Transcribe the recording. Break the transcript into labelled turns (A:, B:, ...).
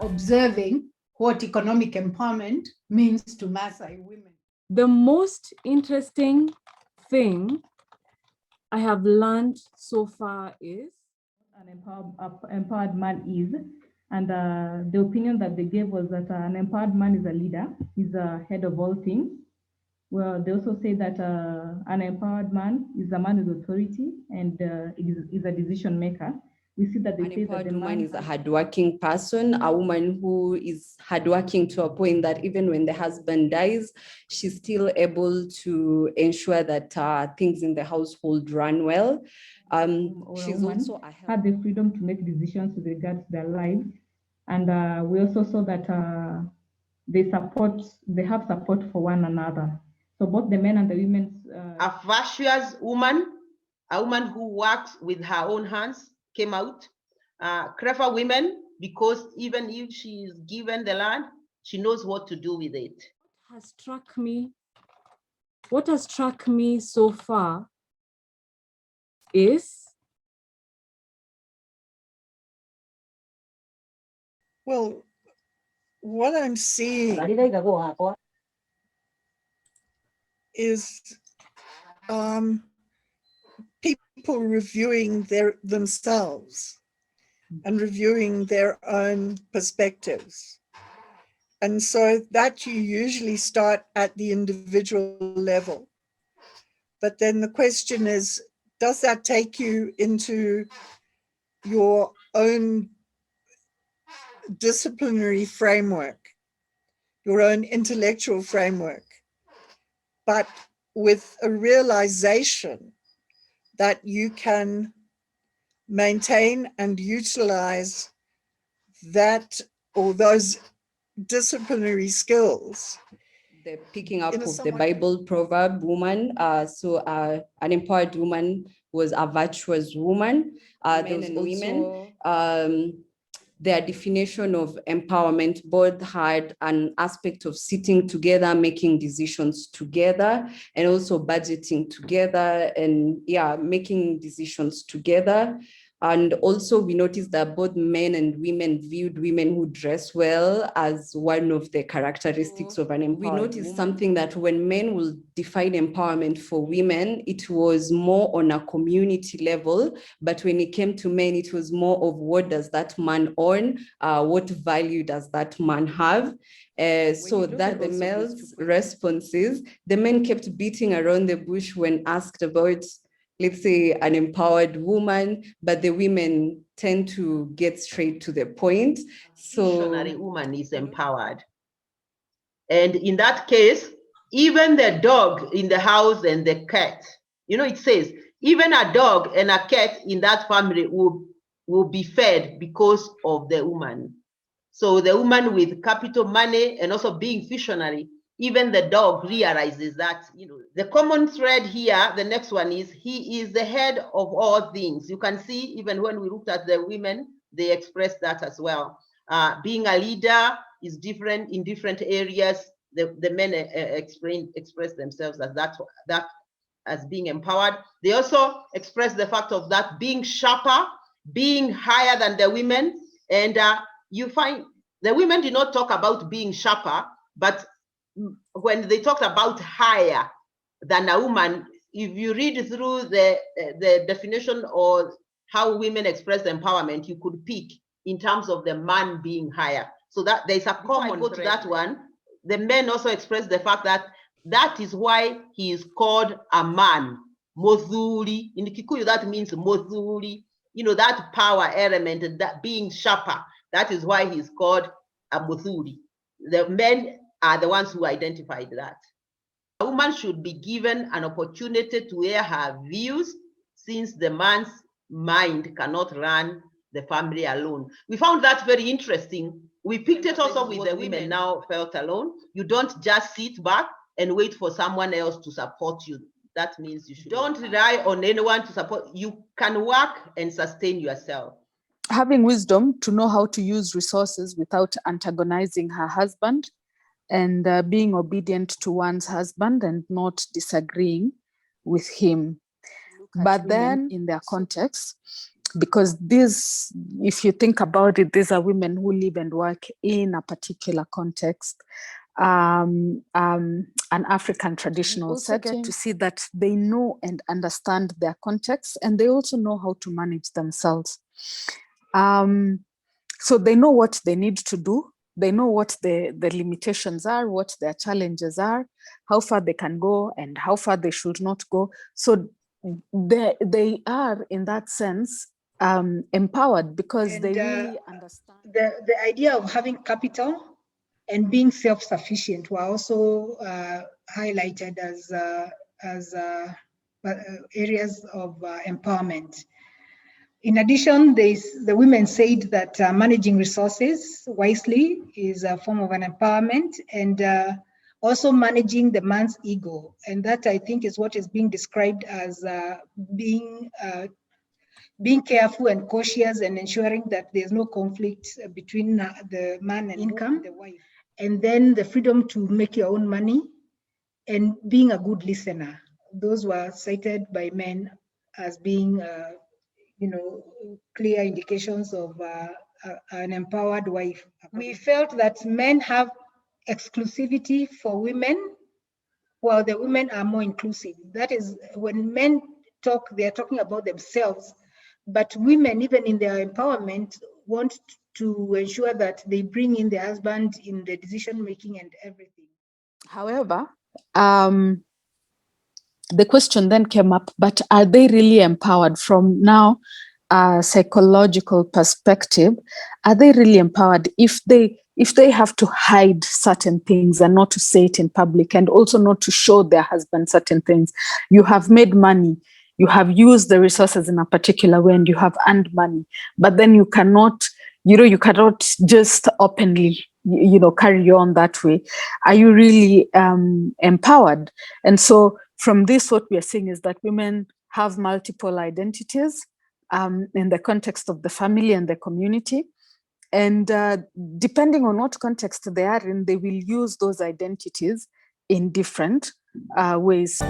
A: observing what economic empowerment means to Maasai women.
B: The most interesting thing I have learned so far is
C: an empowered man is, and the opinion that they gave was that an empowered man is a leader, he's a head of all things. Well, they also say that an empowered man is a man with authority and is a decision maker. We see that they
D: An
C: say that
D: empowered
C: the
D: woman
C: man
D: is a hardworking person, a woman who is hardworking to a point that even when the husband dies, she's still able to ensure that things in the household run well. She's also
C: had the freedom to make decisions with regard to their lives. And we also saw that they have support for one another. So both the men and the women.
E: A virtuous woman, a woman who works with her own hands, came out. Clever women, because even if she is given the land, she knows what to do with it.
B: What has struck me so far is,
F: well, what I'm seeing is people reviewing themselves and reviewing their own perspectives. And so that you usually start at the individual level. But then the question is, does that take you into your own disciplinary framework, your own intellectual framework, but with a realization that you can maintain and utilize that or those disciplinary skills.
D: The picking up of the Bible proverb woman. An empowered woman was a virtuous woman. There was also their definition of empowerment both had an aspect of sitting together, making decisions together, and also budgeting together, and making decisions together. And also we noticed that both men and women viewed women who dress well as one of the characteristics of an empowered woman. We noticed something that when men will define empowerment for women, it was more on a community level, but when it came to men, it was more of what does that man own, what value does that man have? So that the male's responses, the men kept beating around the bush when asked about, let's say, an empowered woman, but the women tend to get straight to the point. So
E: a woman is empowered. And in that case, even the dog in the house and the cat, it says, even a dog and a cat in that family will be fed because of the woman. So the woman with capital money and also being visionary, even the dog realizes that, the common thread here, the next one is, he is the head of all things. You can see, even when we looked at the women, they expressed that as well. Being a leader is different in different areas. The men express themselves as that as being empowered. They also express the fact of that being sharper, being higher than the women. And you find the women did not talk about being sharper, but when they talked about higher than a woman, if you read through the definition or how women express empowerment, you could pick in terms of the man being higher. So that there's a common go to that one. The men also express the fact that that is why he is called a man. Mothuri. In Kikuyu, that means mothuri. That power element, that being sharper. That is why he's called a mothuri. The men are the ones who identified that. A woman should be given an opportunity to air her views, since the man's mind cannot run the family alone. We found that very interesting. We picked it also with the women now felt alone. You don't just sit back and wait for someone else to support you. That means you don't rely on anyone to support. You can work and sustain yourself.
G: Having wisdom to know how to use resources without antagonizing her husband, and being obedient to one's husband and not disagreeing with him. at but then in their context, because these, if you think about it, these are women who live and work in a particular context, an African traditional setting, to see that they know and understand their context, and they also know how to manage themselves. So they know what they need to do. They know what the limitations are, what their challenges are, how far they can go and how far they should not go. So they are, in that sense, empowered because they really understand.
A: The idea of having capital and being self-sufficient were also highlighted as areas of empowerment. In addition, the women said that managing resources wisely is a form of an empowerment, and also managing the man's ego. And that, I think, is what is being described as being careful and cautious and ensuring that there's no conflict between the man and income, the wife. And then the freedom to make your own money and being a good listener. Those were cited by men as being clear indications of an empowered wife. We felt that men have exclusivity for women, while the women are more inclusive. That is, when men talk, they're talking about themselves, but women, even in their empowerment, want to ensure that they bring in their husband in the decision-making and everything.
G: However, the question then came up, but are they really empowered? From now a psychological perspective, are they really empowered if they have to hide certain things and not to say it in public, and also not to show their husband certain things? You have made money, you have used the resources in a particular way, and you have earned money, but then you cannot just openly carry on that way. Are you really empowered? And so from this, what we are seeing is that women have multiple identities in the context of the family and the community. And depending on what context they are in, they will use those identities in different ways.